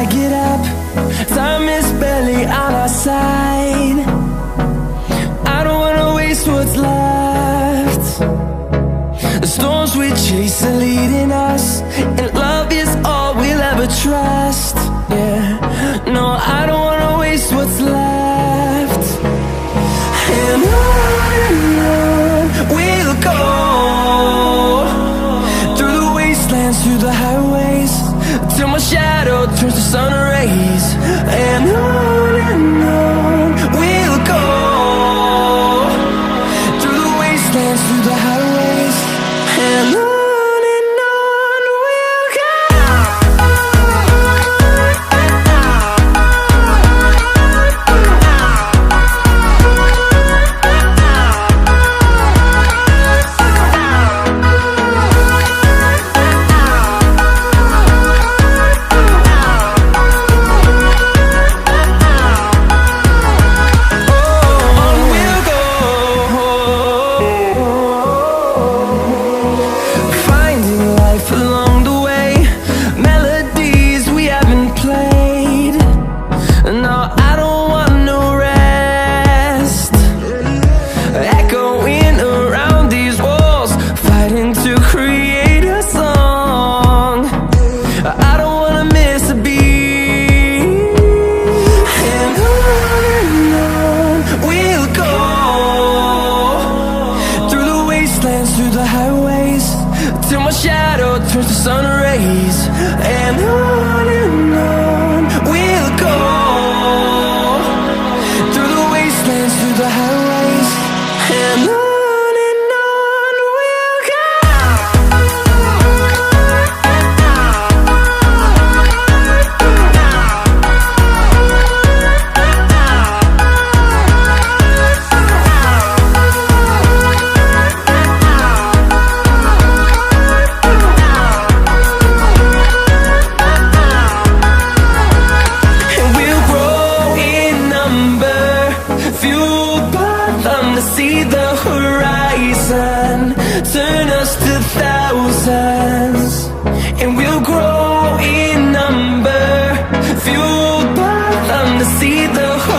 get up, time is barely on our side. I don't wanna waste what's left. The storms we chase are leading us, and love is all we'll ever trust. Yeah, no, I don't wanna waste what's left. And on we'll go, through the wastelands, through the highways, till my shadow turns to sun rays. And on we'll go, through the wastelands, through the highways, and on we'll go. Through the highways, till my shadow turns to sun rays. And on we'll go, through the wastelands, through the highways, and on we'll go. See the horizon, turn us to thousands, and we'll grow in number, fueled by them to see the horizon.